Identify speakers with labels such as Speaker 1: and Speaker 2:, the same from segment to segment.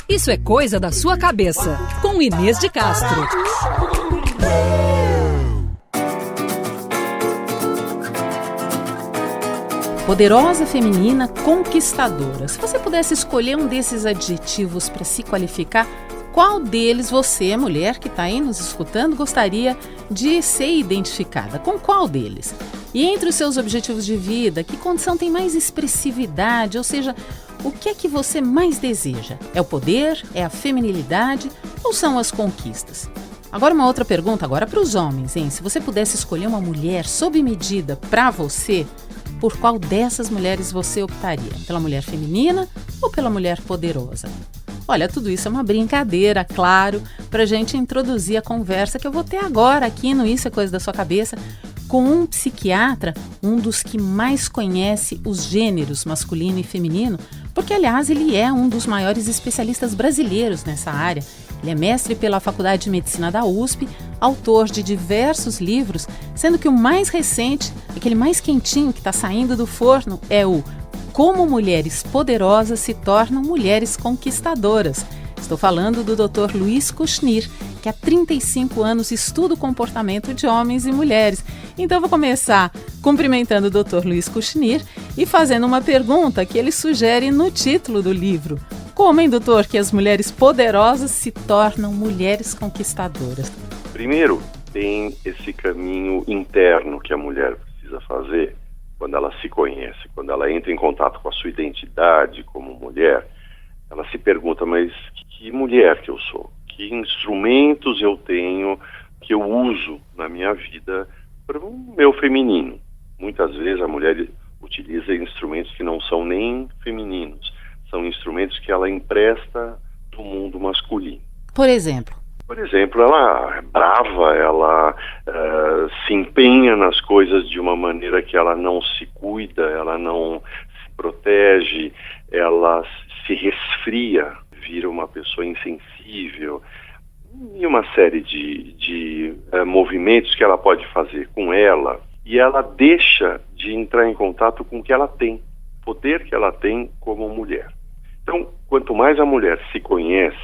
Speaker 1: Isso é coisa da sua cabeça, com Inês de Castro. Poderosa, feminina, conquistadora. Se você pudesse escolher um desses adjetivos para se qualificar, qual deles você, mulher que está aí nos escutando, gostaria de ser identificada? Com qual deles? E entre os seus objetivos de vida, que condição tem mais expressividade? Ou seja, o que é que você mais deseja? É o poder? É a feminilidade? Ou são as conquistas? Agora uma outra pergunta, agora para os homens, hein? Se você pudesse escolher uma mulher sob medida para você, por qual dessas mulheres você optaria? Pela mulher feminina ou pela mulher poderosa? Olha, tudo isso é uma brincadeira, claro, para a gente introduzir a conversa que eu vou ter agora aqui no Isso é Coisa da Sua Cabeça, com um psiquiatra, um dos que mais conhece os gêneros masculino e feminino, porque, aliás, ele é um dos maiores especialistas brasileiros nessa área. Ele é mestre pela Faculdade de Medicina da USP, autor de diversos livros, sendo que o mais recente, aquele mais quentinho que está saindo do forno, é o Como Mulheres Poderosas se Tornam Mulheres Conquistadoras. Estou falando do Dr. Luiz Kushnir, que há 35 anos estuda o comportamento de homens e mulheres. Então, vou começar cumprimentando o Dr. Luiz Kushnir e fazendo uma pergunta que ele sugere no título do livro. Como, hein, doutor, que as mulheres poderosas se tornam mulheres conquistadoras?
Speaker 2: Primeiro, tem esse caminho interno que a mulher precisa fazer quando ela se conhece, quando ela entra em contato com a sua identidade como mulher. Ela se pergunta, mas que mulher que eu sou? Que instrumentos eu tenho que eu uso na minha vida para o meu feminino? Muitas vezes a mulher utiliza instrumentos que não são nem femininos, são instrumentos que ela empresta do mundo masculino.
Speaker 1: Por exemplo?
Speaker 2: Por exemplo, ela é brava, ela se empenha nas coisas de uma maneira que ela não se cuida, ela não se protege, ela se resfria, vira uma pessoa insensível, e uma série de movimentos que ela pode fazer com ela, e ela deixa de entrar em contato com o que ela tem, o poder que ela tem como mulher. Então, quanto mais a mulher se conhece,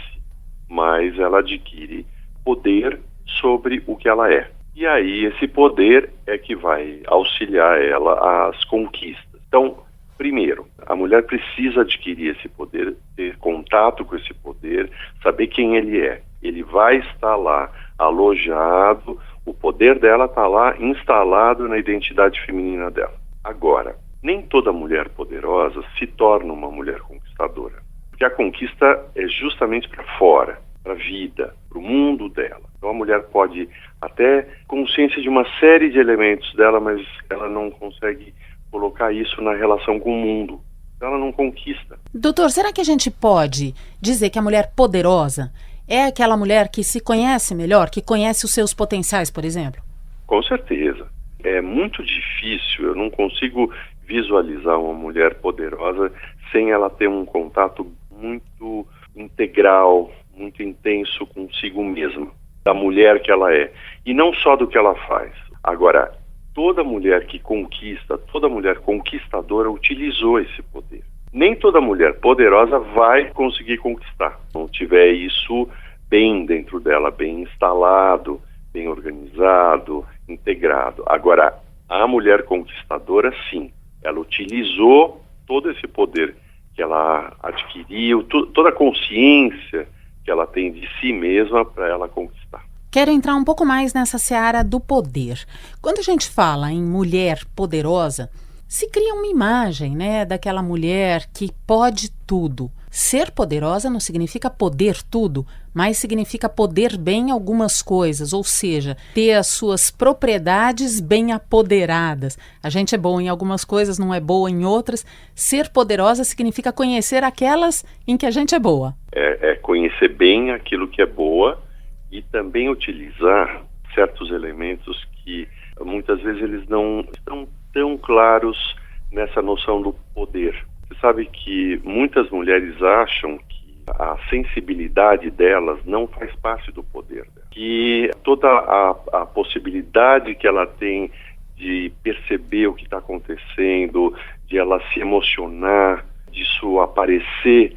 Speaker 2: mais ela adquire poder sobre o que ela é. E aí esse poder é que vai auxiliar ela às conquistas. Então, primeiro, a mulher precisa adquirir esse poder, ter contato com esse poder, saber quem ele é. Ele vai estar lá alojado, o poder dela está lá instalado na identidade feminina dela. Agora, nem toda mulher poderosa se torna uma mulher conquistadora. Porque a conquista é justamente para fora, para a vida, para o mundo dela. Então a mulher pode até consciência de uma série de elementos dela, mas ela não consegue colocar isso na relação com o mundo. Então ela não conquista.
Speaker 1: Doutor, será que a gente pode dizer que a mulher poderosa é aquela mulher que se conhece melhor, que conhece os seus potenciais, por exemplo?
Speaker 2: Com certeza. É muito difícil, eu não consigo visualizar uma mulher poderosa sem ela ter um contato muito integral, muito intenso consigo mesma, da mulher que ela é, e não só do que ela faz. Agora, toda mulher que conquista, toda mulher conquistadora utilizou esse poder. Nem toda mulher poderosa vai conseguir conquistar, se não tiver isso bem dentro dela, bem instalado, bem organizado, integrado. Agora, a mulher conquistadora, sim, ela utilizou todo esse poder que ela adquiriu, toda a consciência que ela tem de si mesma para ela conquistar.
Speaker 1: Quero entrar um pouco mais nessa seara do poder. Quando a gente fala em mulher poderosa, se cria uma imagem, né, daquela mulher que pode tudo. Ser poderosa não significa poder tudo, mas significa poder bem algumas coisas, ou seja, ter as suas propriedades bem apoderadas. A gente é boa em algumas coisas, não é boa em outras. Ser poderosa significa conhecer aquelas em que a gente é boa.
Speaker 2: É conhecer bem aquilo que é boa e também utilizar certos elementos que muitas vezes eles não estão tão claros nessa noção do poder. Você sabe que muitas mulheres acham que a sensibilidade delas não faz parte do poder dela. Que toda a possibilidade que ela tem de perceber o que está acontecendo, de ela se emocionar, disso aparecer,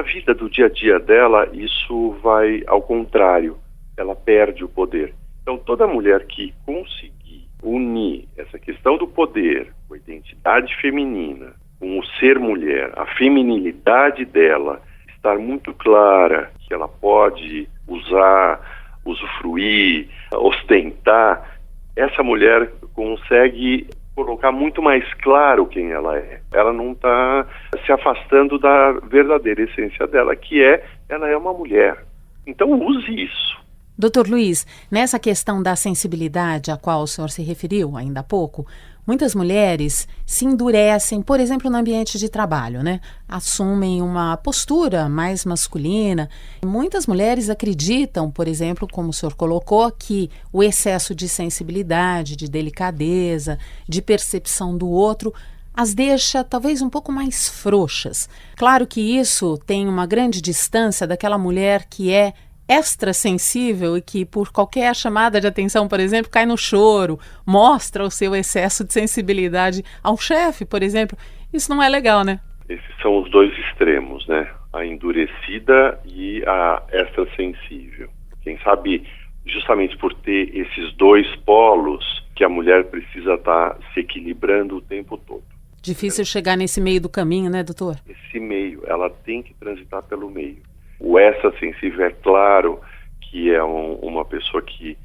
Speaker 2: na vida do dia a dia dela, isso vai ao contrário, ela perde o poder. Então, toda mulher que conseguir unir essa questão do poder com a identidade feminina, com o ser mulher, a feminilidade dela, estar muito clara que ela pode usar, usufruir, ostentar, essa mulher consegue colocar muito mais claro quem ela é. Ela não está se afastando da verdadeira essência dela, que é, ela é uma mulher. Então use isso.
Speaker 1: Dr. Luiz, nessa questão da sensibilidade a qual o senhor se referiu ainda há pouco, muitas mulheres se endurecem, por exemplo, no ambiente de trabalho, né? Assumem uma postura mais masculina. Muitas mulheres acreditam, por exemplo, como o senhor colocou, que o excesso de sensibilidade, de delicadeza, de percepção do outro, as deixa talvez um pouco mais frouxas. Claro que isso tem uma grande distância daquela mulher que é extra sensível e que por qualquer chamada de atenção, por exemplo, cai no choro, mostra o seu excesso de sensibilidade ao chefe, por exemplo. Isso não é legal, né?
Speaker 2: Esses são os dois extremos, né? A endurecida e a extra sensível. Quem sabe, justamente por ter esses dois polos, que a mulher precisa estar se equilibrando o tempo todo.
Speaker 1: Difícil chegar nesse meio do caminho, né, doutor?
Speaker 2: Esse meio, ela tem que transitar pelo meio. O extra sensível é claro que é uma pessoa que,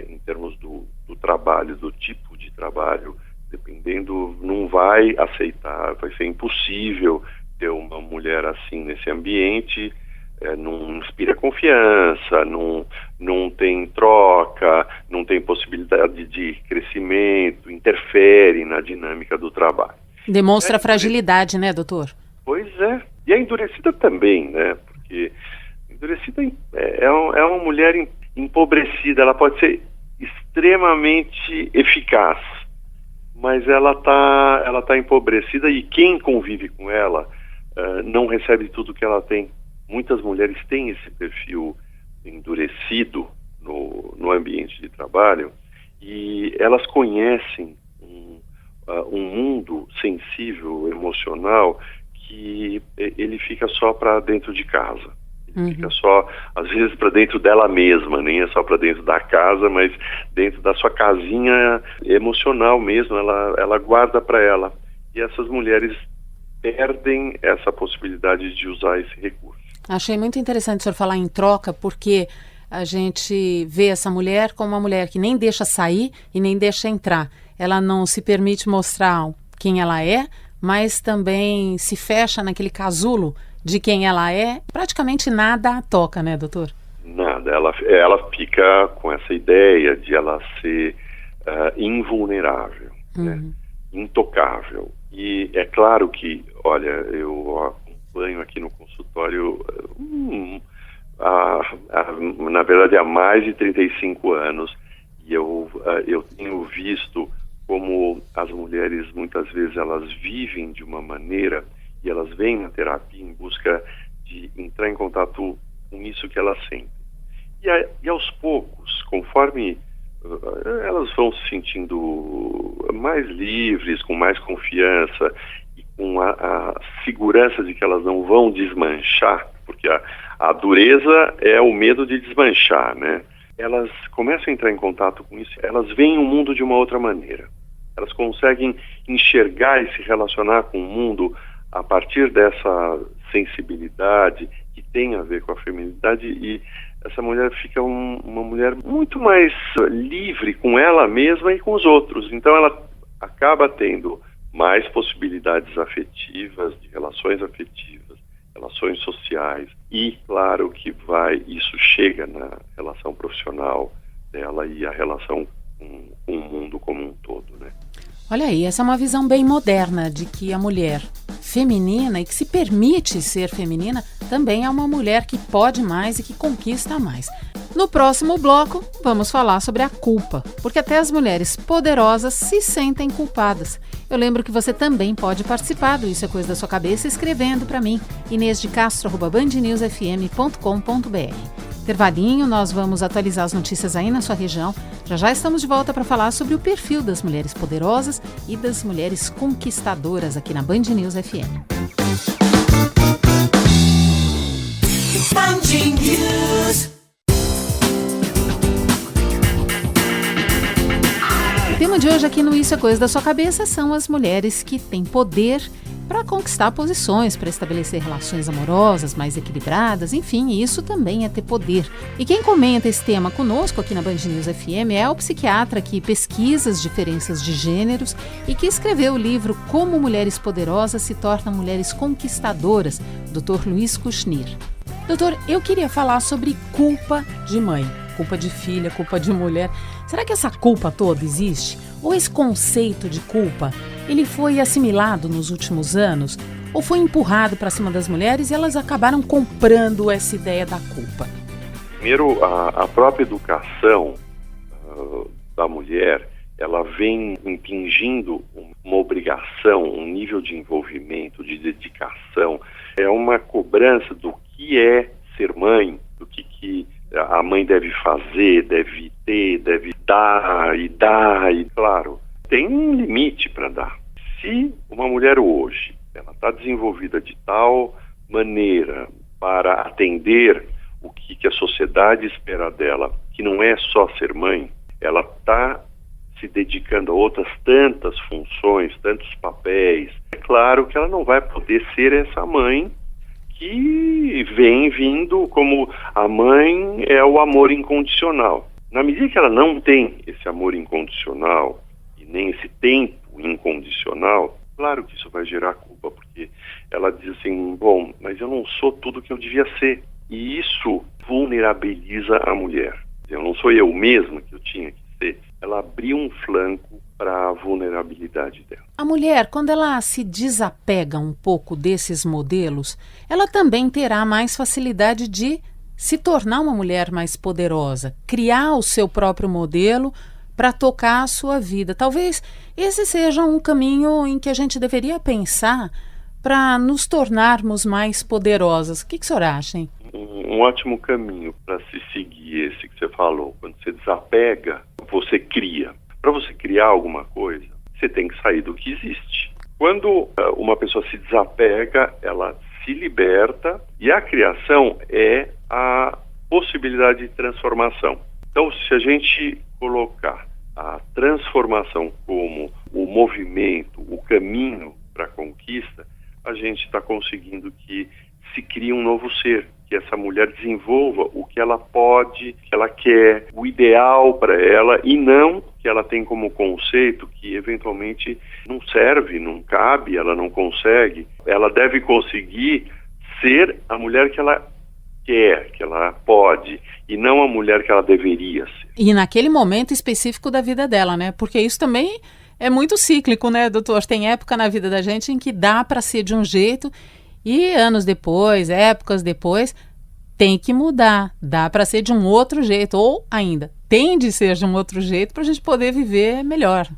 Speaker 2: em termos do trabalho, do tipo de trabalho, dependendo, não vai aceitar, vai ser impossível ter uma mulher assim nesse ambiente, não inspira confiança, não tem troca, não tem possibilidade de crescimento, interfere na dinâmica do trabalho.
Speaker 1: Demonstra fragilidade, né, doutor?
Speaker 2: Pois é. E a endurecida também, né? Porque endurecida é uma mulher empobrecida, ela pode ser extremamente eficaz, mas ela tá empobrecida e quem convive com ela não recebe tudo que ela tem. Muitas mulheres têm esse perfil endurecido no ambiente de trabalho e elas conhecem um mundo sensível, emocional, que ele fica só para dentro de casa. Ele fica só, às vezes, para dentro dela mesma, nem é só para dentro da casa, mas dentro da sua casinha emocional mesmo, ela guarda para ela. E essas mulheres perdem essa possibilidade de usar esse recurso.
Speaker 1: Achei muito interessante o senhor falar em troca, porque a gente vê essa mulher como uma mulher que nem deixa sair e nem deixa entrar. Ela não se permite mostrar quem ela é, mas também se fecha naquele casulo de quem ela é. Praticamente nada a toca, né, doutor?
Speaker 2: Nada. Ela fica com essa ideia de ela ser invulnerável, né? Intocável. E é claro que, olha, eu acompanho aqui no consultório na verdade há mais de 35 anos e eu tenho visto como as mulheres muitas vezes elas vivem de uma maneira e elas vêm na terapia em busca de entrar em contato com isso que elas sentem. E aos poucos, conforme elas vão se sentindo mais livres, com mais confiança e com a segurança de que elas não vão desmanchar, porque a dureza é o medo de desmanchar, né? Elas começam a entrar em contato com isso, elas veem o mundo de uma outra maneira. Elas conseguem enxergar e se relacionar com o mundo a partir dessa sensibilidade que tem a ver com a feminilidade e essa mulher fica uma mulher muito mais livre com ela mesma e com os outros. Então ela acaba tendo mais possibilidades afetivas, de relações afetivas, relações sociais e, claro, que isso chega na relação profissional dela e a relação com o mundo como um todo, né?
Speaker 1: Olha aí, essa é uma visão bem moderna de que a mulher feminina e que se permite ser feminina também é uma mulher que pode mais e que conquista mais. No próximo bloco, vamos falar sobre a culpa, porque até as mulheres poderosas se sentem culpadas. Eu lembro que você também pode participar do Isso é Coisa da Sua Cabeça escrevendo para mim, inêsdecastro@bandnewsfm.com.br. Intervalinho, nós vamos atualizar as notícias aí na sua região. Já estamos de volta para falar sobre o perfil das mulheres poderosas e das mulheres conquistadoras aqui na Band News FM.
Speaker 3: Band News.
Speaker 1: O tema de hoje aqui no Isso é Coisa da Sua Cabeça são as mulheres que têm poder para conquistar posições, para estabelecer relações amorosas mais equilibradas, enfim, isso também é ter poder. E quem comenta esse tema conosco aqui na Band News FM é o psiquiatra que pesquisa as diferenças de gêneros e que escreveu o livro Como Mulheres Poderosas se Tornam Mulheres Conquistadoras, Dr. Luiz Kushnir. Doutor, eu queria falar sobre culpa de mãe, culpa de filha, culpa de mulher. Será que essa culpa toda existe? Ou esse conceito de culpa, ele foi assimilado nos últimos anos? Ou foi empurrado para cima das mulheres e elas acabaram comprando essa ideia da culpa?
Speaker 2: Primeiro, a própria educação da mulher, ela vem impingindo uma obrigação, um nível de envolvimento, de dedicação. É uma cobrança do que é ser mãe, do que a mãe deve fazer, deve ter, deve dar, e claro, tem um limite para dar. Se uma mulher hoje, ela está desenvolvida de tal maneira para atender o que a sociedade espera dela, que não é só ser mãe, ela está se dedicando a outras tantas funções, tantos papéis, é claro que ela não vai poder ser essa mãe que vem vindo como a mãe é o amor incondicional. Na medida que ela não tem esse amor incondicional e nem esse tempo incondicional, claro que isso vai gerar culpa, porque ela diz assim, bom, mas eu não sou tudo que eu devia ser. E isso vulnerabiliza a mulher. Eu não sou eu mesma que eu tinha que ser. Ela abriu um flanco para a vulnerabilidade dela.
Speaker 1: A mulher, quando ela se desapega um pouco desses modelos, ela também terá mais facilidade de se tornar uma mulher mais poderosa, criar o seu próprio modelo para tocar a sua vida. Talvez esse seja um caminho em que a gente deveria pensar para nos tornarmos mais poderosas. O que o senhor acha, hein?
Speaker 2: Um ótimo caminho para se seguir esse que você falou. Quando você desapega, você cria. Para você criar alguma coisa, você tem que sair do que existe. Quando uma pessoa se desapega, ela se liberta e a criação é a possibilidade de transformação. Então, se a gente colocar a transformação como o movimento, o caminho para a conquista, a gente está conseguindo que se crie um novo ser, que essa mulher desenvolva o que ela pode, que ela quer, o ideal para ela, e não que ela tem como conceito que eventualmente não serve, não cabe, ela não consegue. Ela deve conseguir ser a mulher que ela quer, que ela pode, e não a mulher que ela deveria ser.
Speaker 1: E naquele momento específico da vida dela, né? Porque isso também é muito cíclico, né, doutor? Tem época na vida da gente em que dá para ser de um jeito e anos depois, épocas depois, tem que mudar. Dá para ser de um outro jeito, ou ainda tem de ser de um outro jeito para a gente poder viver melhor.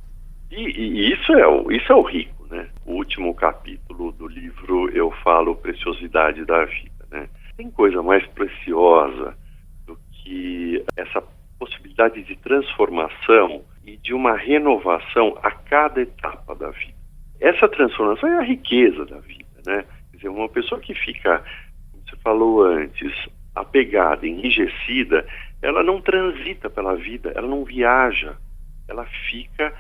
Speaker 2: E isso é o rico, né? O último capítulo do livro eu falo preciosidade da vida, né? Tem coisa mais preciosa do que essa possibilidade de transformação e de uma renovação a cada etapa da vida. Essa transformação é a riqueza da vida, né? Quer dizer, uma pessoa que fica, como você falou antes, apegada, enrijecida, ela não transita pela vida, ela não viaja, ela fica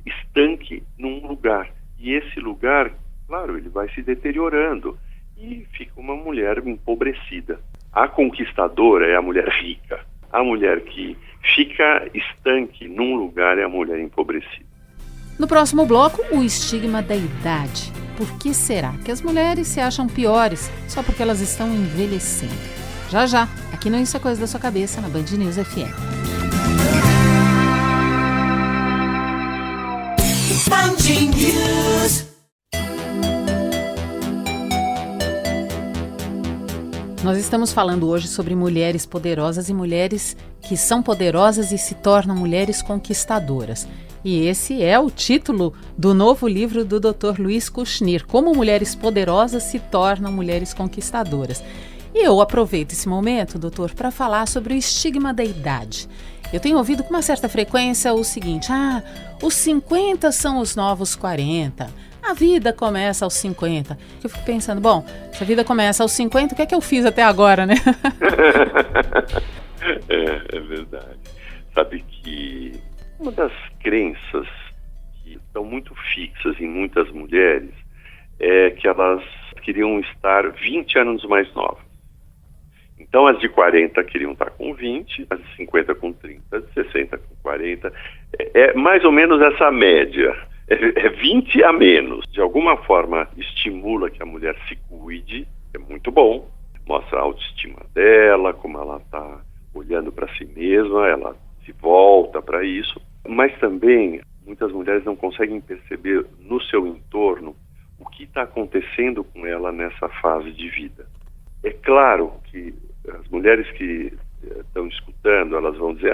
Speaker 2: estanque num lugar. E esse lugar, claro, ele vai se deteriorando e fica uma mulher empobrecida. A conquistadora é a mulher rica. A mulher que fica estanque num lugar é a mulher empobrecida.
Speaker 1: No próximo bloco, o estigma da idade. Por que será que as mulheres se acham piores só porque elas estão envelhecendo? Já já, aqui no Isso é Coisa da Sua Cabeça, na Band News FM.
Speaker 3: Band News.
Speaker 1: Nós estamos falando hoje sobre mulheres poderosas e mulheres que são poderosas e se tornam mulheres conquistadoras. E esse é o título do novo livro do Dr. Luiz Kushnir, Como Mulheres Poderosas se Tornam Mulheres Conquistadoras. E eu aproveito esse momento, doutor, para falar sobre o estigma da idade. Eu tenho ouvido com uma certa frequência o seguinte, os 50 são os novos 40, A vida começa aos 50. Eu fico pensando, bom, se a vida começa aos 50, o que é que eu fiz até agora, né?
Speaker 2: É verdade. Sabe que uma das crenças que estão muito fixas em muitas mulheres é que elas queriam estar 20 anos mais novas. Então, as de 40 queriam estar com 20, as de 50 com 30, as de 60 com 40. É mais ou menos essa média. É 20 a menos. De alguma forma, estimula que a mulher se cuide, é muito bom. Mostra a autoestima dela, como ela está olhando para si mesma, ela se volta para isso. Mas também, muitas mulheres não conseguem perceber no seu entorno o que está acontecendo com ela nessa fase de vida. É claro que as mulheres que estão escutando, elas vão dizer,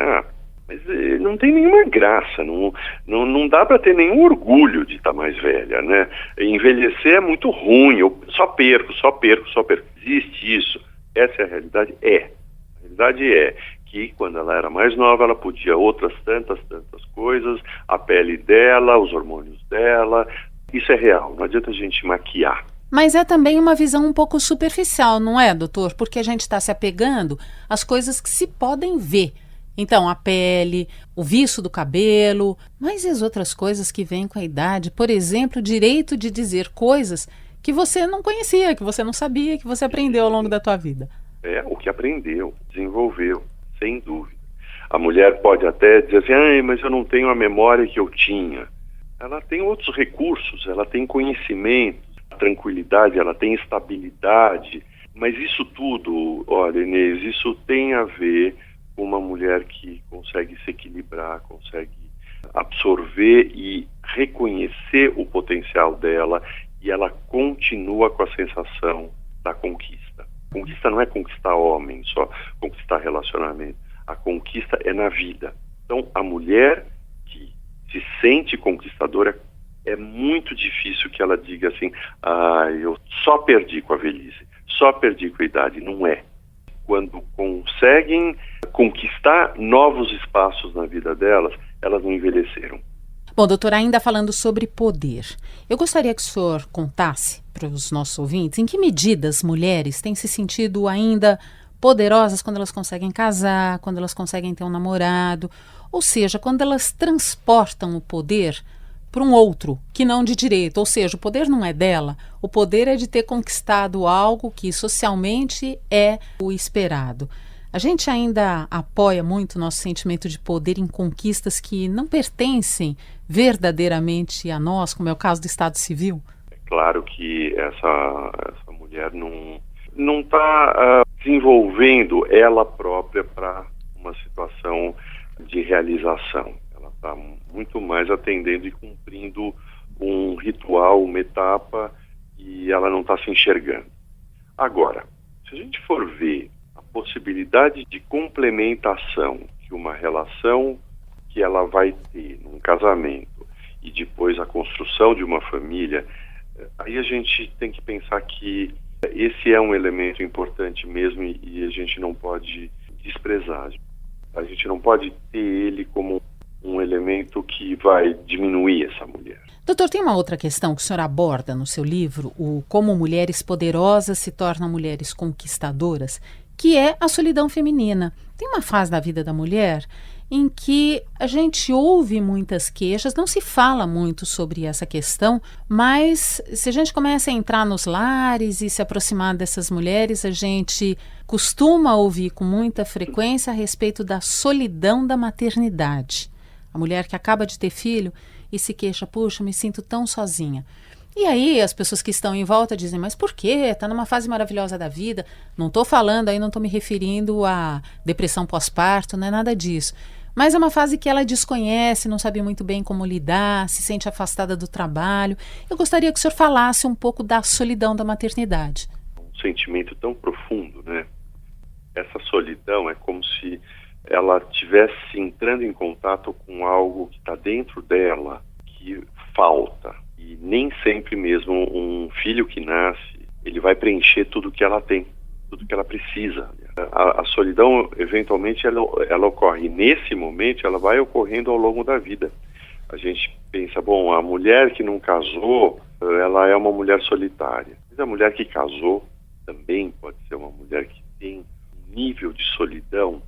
Speaker 2: mas não tem nenhuma graça, não dá para ter nenhum orgulho de estar mais velha, né? Envelhecer é muito ruim, eu só perco. Existe isso. Essa é a realidade? A realidade é que quando ela era mais nova, ela podia outras tantas coisas, a pele dela, os hormônios dela, isso é real, não adianta a gente maquiar.
Speaker 1: Mas é também uma visão um pouco superficial, não é, doutor? Porque a gente está se apegando às coisas que se podem ver. Então, a pele, o viço do cabelo, mas e as outras coisas que vêm com a idade? Por exemplo, o direito de dizer coisas que você não conhecia, que você não sabia, que você aprendeu ao longo da tua vida.
Speaker 2: É, o que aprendeu, desenvolveu, sem dúvida. A mulher pode até dizer assim, mas eu não tenho a memória que eu tinha. Ela tem outros recursos, ela tem conhecimento, tranquilidade, ela tem estabilidade, mas isso tudo, olha, Inês, isso tem a ver com uma mulher que consegue se equilibrar, consegue absorver e reconhecer o potencial dela e ela continua com a sensação da conquista. Conquista não é conquistar homem, só conquistar relacionamento. A conquista é na vida. Então, a mulher que se sente conquistadora, é muito difícil que ela diga assim, eu só perdi com a velhice, só perdi com a idade. Não é. Quando conseguem conquistar novos espaços na vida delas, elas não envelheceram.
Speaker 1: Bom, doutor, ainda falando sobre poder, eu gostaria que o senhor contasse para os nossos ouvintes em que medida as mulheres têm se sentido ainda poderosas quando elas conseguem casar, quando elas conseguem ter um namorado, ou seja, quando elas transportam o poder para um outro, que não de direito, ou seja, o poder não é dela, o poder é de ter conquistado algo que socialmente é o esperado. A gente ainda apoia muito o nosso sentimento de poder em conquistas que não pertencem verdadeiramente a nós, como é o caso do Estado Civil?
Speaker 2: É claro que essa mulher não está desenvolvendo ela própria para uma situação de realização. Ela está muito mais atendendo e cumprindo um ritual, uma etapa, e ela não está se enxergando. Agora, se a gente for ver a possibilidade de complementação que uma relação que ela vai ter num casamento e depois a construção de uma família, aí a gente tem que pensar que esse é um elemento importante mesmo e a gente não pode desprezar. A gente não pode ter ele como um elemento que vai diminuir essa mulher.
Speaker 1: Doutor, tem uma outra questão que o senhor aborda no seu livro, o Como Mulheres Poderosas se Tornam Mulheres Conquistadoras, que é a solidão feminina. Tem uma fase da vida da mulher em que a gente ouve muitas queixas, não se fala muito sobre essa questão, mas se a gente começa a entrar nos lares e se aproximar dessas mulheres, a gente costuma ouvir com muita frequência a respeito da solidão da maternidade. A mulher que acaba de ter filho e se queixa, puxa, me sinto tão sozinha. E aí as pessoas que estão em volta dizem, mas por quê? Está numa fase maravilhosa da vida. Não estou falando aí, não estou me referindo à depressão pós-parto, não é nada disso. Mas é uma fase que ela desconhece, não sabe muito bem como lidar, se sente afastada do trabalho. Eu gostaria que o senhor falasse um pouco da solidão da maternidade.
Speaker 2: Um sentimento tão profundo, né? Essa solidão é como se ela estivesse entrando em contato com algo que está dentro dela, que falta. E nem sempre mesmo um filho que nasce, ele vai preencher tudo que ela tem, tudo que ela precisa. A solidão, eventualmente, ela ocorre. E nesse momento, ela vai ocorrendo ao longo da vida. A gente pensa, bom, a mulher que não casou, ela é uma mulher solitária. Mas a mulher que casou também pode ser uma mulher que tem um nível de solidão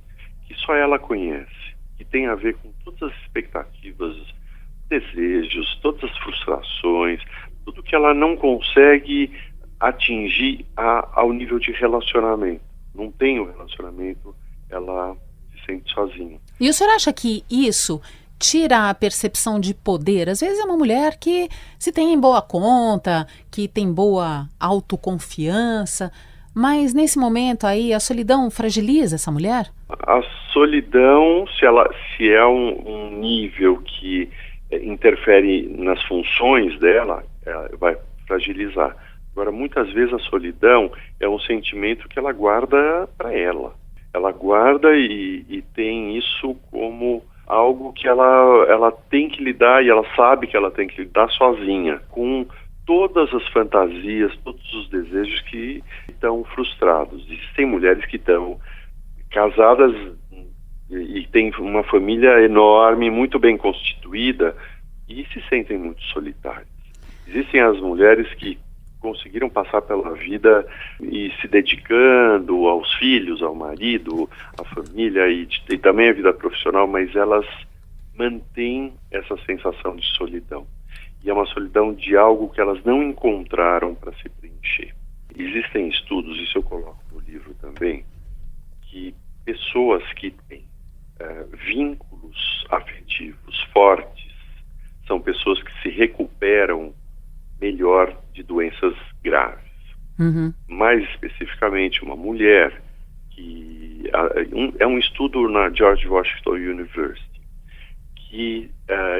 Speaker 2: que só ela conhece, que tem a ver com todas as expectativas, desejos, todas as frustrações, tudo que ela não consegue atingir ao nível de relacionamento. Não tem o relacionamento, ela se sente sozinha.
Speaker 1: E o senhor acha que isso tira a percepção de poder? Às vezes é uma mulher que se tem em boa conta, que tem boa autoconfiança, mas nesse momento aí a solidão fragiliza essa mulher?
Speaker 2: A solidão, se é um nível que interfere nas funções dela, vai fragilizar. Agora, muitas vezes a solidão é um sentimento que ela guarda para ela. Ela guarda e tem isso como algo que ela tem que lidar, e ela sabe que ela tem que lidar sozinha, com todas as fantasias, todos os desejos que estão frustrados. Existem mulheres que estão casadas e têm uma família enorme, muito bem constituída, e se sentem muito solitárias. Existem as mulheres que conseguiram passar pela vida e se dedicando aos filhos, ao marido, à família e também à vida profissional, mas elas mantêm essa sensação de solidão. E é uma solidão de algo que elas não encontraram para se preencher. Existem estudos, isso eu coloco no livro também, que pessoas que têm vínculos afetivos fortes são pessoas que se recuperam melhor de doenças graves.
Speaker 1: Uhum.
Speaker 2: Mais especificamente, uma mulher que... é um estudo na George Washington University, que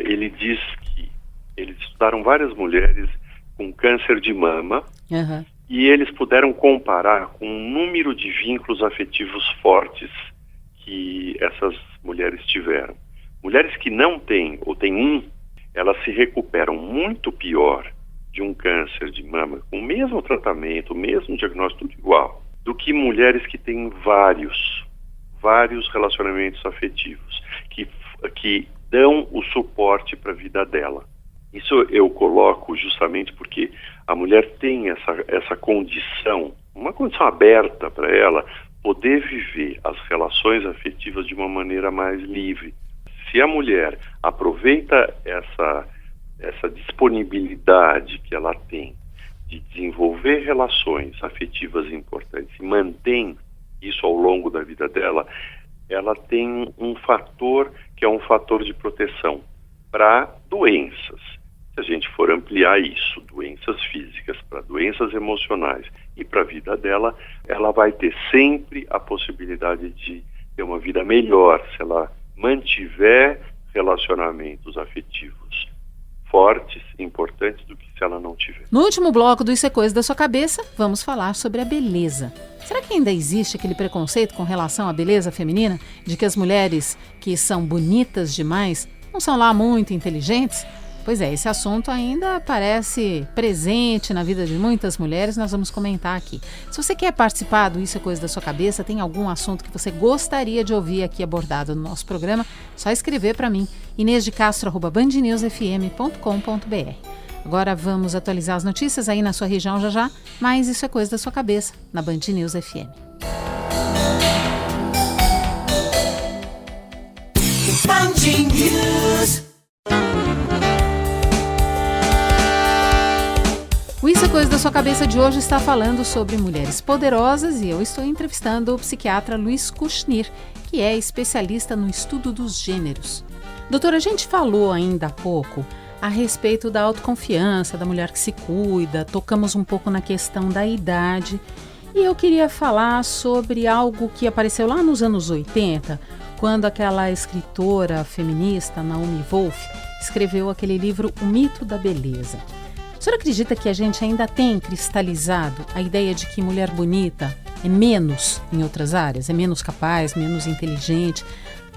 Speaker 2: ele diz que eles estudaram várias mulheres com câncer de mama,
Speaker 1: Uhum.
Speaker 2: e eles puderam comparar com o número de vínculos afetivos fortes que essas mulheres tiveram. Mulheres que não têm, ou têm um, elas se recuperam muito pior de um câncer de mama, com o mesmo tratamento, o mesmo diagnóstico, tudo igual, do que mulheres que têm vários relacionamentos afetivos, que dão o suporte para a vida dela. Isso eu coloco justamente porque a mulher tem essa condição, uma condição aberta para ela, poder viver as relações afetivas de uma maneira mais livre. Se a mulher aproveita essa disponibilidade que ela tem de desenvolver relações afetivas importantes e mantém isso ao longo da vida dela, ela tem um fator que é um fator de proteção para doenças. Se a gente for ampliar isso, doenças físicas para doenças emocionais e para a vida dela, ela vai ter sempre a possibilidade de ter uma vida melhor se ela mantiver relacionamentos afetivos fortes, importantes, do que se ela não tiver.
Speaker 1: No último bloco do Isso é Coisa da Sua Cabeça, vamos falar sobre a beleza. Será que ainda existe aquele preconceito com relação à beleza feminina? De que as mulheres que são bonitas demais não são lá muito inteligentes? Pois é, esse assunto ainda parece presente na vida de muitas mulheres, nós vamos comentar aqui. Se você quer participar do Isso é Coisa da Sua Cabeça, tem algum assunto que você gostaria de ouvir aqui abordado no nosso programa, só escrever para mim, inesdecastro@bandnewsfm.com.br. Agora vamos atualizar as notícias aí na sua região já, mas Isso é Coisa da Sua Cabeça, na Band News FM.
Speaker 3: Band News.
Speaker 1: O Isso é Coisa da Sua Cabeça de hoje está falando sobre mulheres poderosas e eu estou entrevistando o psiquiatra Luiz Kushnir, que é especialista no estudo dos gêneros. Doutora, a gente falou ainda há pouco a respeito da autoconfiança, da mulher que se cuida, tocamos um pouco na questão da idade e eu queria falar sobre algo que apareceu lá nos anos 80, quando aquela escritora feminista, Naomi Wolf, escreveu aquele livro O Mito da Beleza. O senhor acredita que a gente ainda tem cristalizado a ideia de que mulher bonita é menos em outras áreas? É menos capaz, menos inteligente?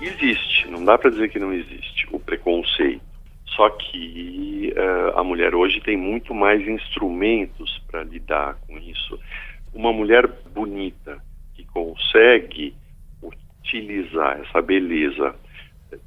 Speaker 2: Existe, não dá para dizer que não existe o preconceito. Só que a mulher hoje tem muito mais instrumentos para lidar com isso. Uma mulher bonita que consegue utilizar essa beleza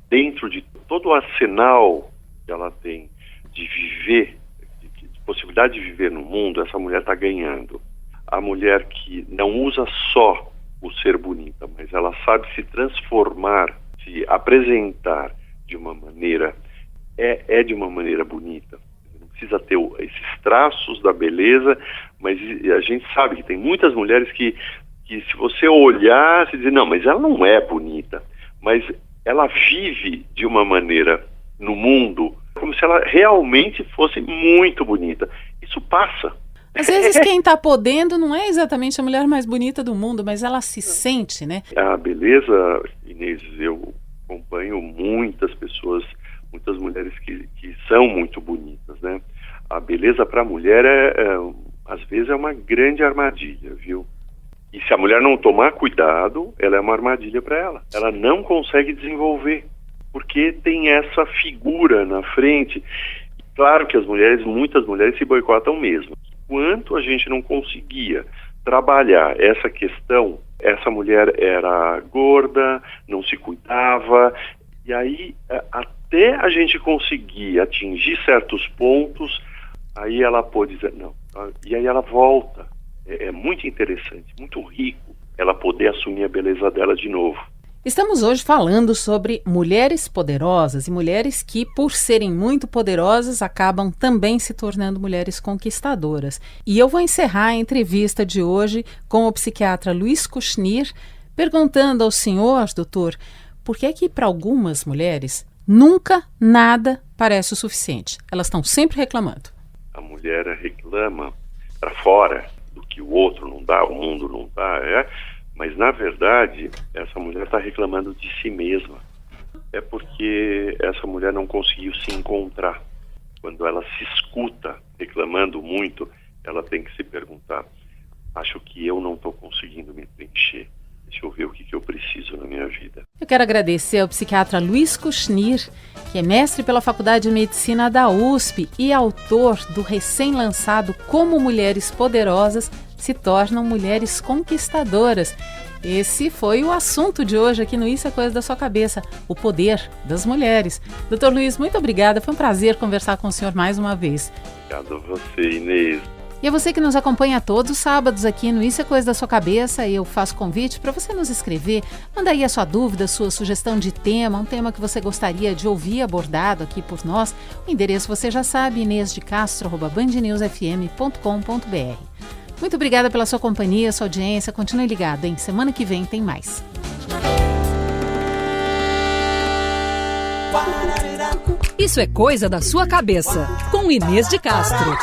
Speaker 2: dentro de todo o arsenal que ela tem de viver, de possibilidade de viver no mundo, essa mulher está ganhando. A mulher que não usa só o ser bonita, mas ela sabe se transformar, se apresentar de uma maneira, de uma maneira bonita. Não precisa ter esses traços da beleza, mas a gente sabe que tem muitas mulheres que se você olhar, você diz, não, mas ela não é bonita, mas ela vive de uma maneira no mundo como se ela realmente fosse muito bonita. Isso passa.
Speaker 1: Às vezes quem está podendo não é exatamente a mulher mais bonita do mundo, mas ela se sente, né?
Speaker 2: A beleza, Inês, eu acompanho muitas pessoas, muitas mulheres que são muito bonitas, né? A beleza para a mulher às vezes é uma grande armadilha, viu? E se a mulher não tomar cuidado, ela é uma armadilha para ela. Ela não consegue desenvolver, porque tem essa figura na frente. Claro que muitas mulheres se boicotam mesmo. Enquanto a gente não conseguia trabalhar essa questão, essa mulher era gorda, não se cuidava, e aí até a gente conseguir atingir certos pontos, aí ela pode dizer não. E aí ela volta. É muito interessante, muito rico ela poder assumir a beleza dela de novo.
Speaker 1: Estamos hoje falando sobre mulheres poderosas e mulheres que, por serem muito poderosas, acabam também se tornando mulheres conquistadoras. E eu vou encerrar a entrevista de hoje com o psiquiatra Luiz Kushnir, perguntando ao senhor, doutor, por que para algumas mulheres nunca nada parece o suficiente? Elas estão sempre reclamando.
Speaker 2: A mulher reclama para fora do que o outro não dá, o mundo não dá, mas na verdade essa mulher está reclamando de si mesma. É porque essa mulher não conseguiu se encontrar. Quando ela se escuta reclamando muito, ela tem que se perguntar, acho que eu não estou conseguindo me preencher. Deixa eu ver o que eu preciso na minha vida.
Speaker 1: Eu quero agradecer ao psiquiatra Luiz Kushnir, que é mestre pela Faculdade de Medicina da USP e autor do recém-lançado Como Mulheres Poderosas se Tornam Mulheres Conquistadoras. Esse foi o assunto de hoje aqui no Isso é Coisa da Sua Cabeça, o poder das mulheres. Doutor Luiz, muito obrigada, foi um prazer conversar com o senhor mais uma vez.
Speaker 2: Obrigado a você, Inês.
Speaker 1: E a você que nos acompanha todos os sábados aqui no Isso é Coisa da Sua Cabeça, eu faço convite para você nos escrever, manda aí a sua dúvida, sua sugestão de tema, um tema que você gostaria de ouvir abordado aqui por nós. O endereço você já sabe, inesdecastro@bandnewsfm.com.br. Muito obrigada pela sua companhia, sua audiência, continue ligado, hein? Semana que vem tem mais.
Speaker 4: Isso é Coisa da Sua Cabeça, com Inês de Castro.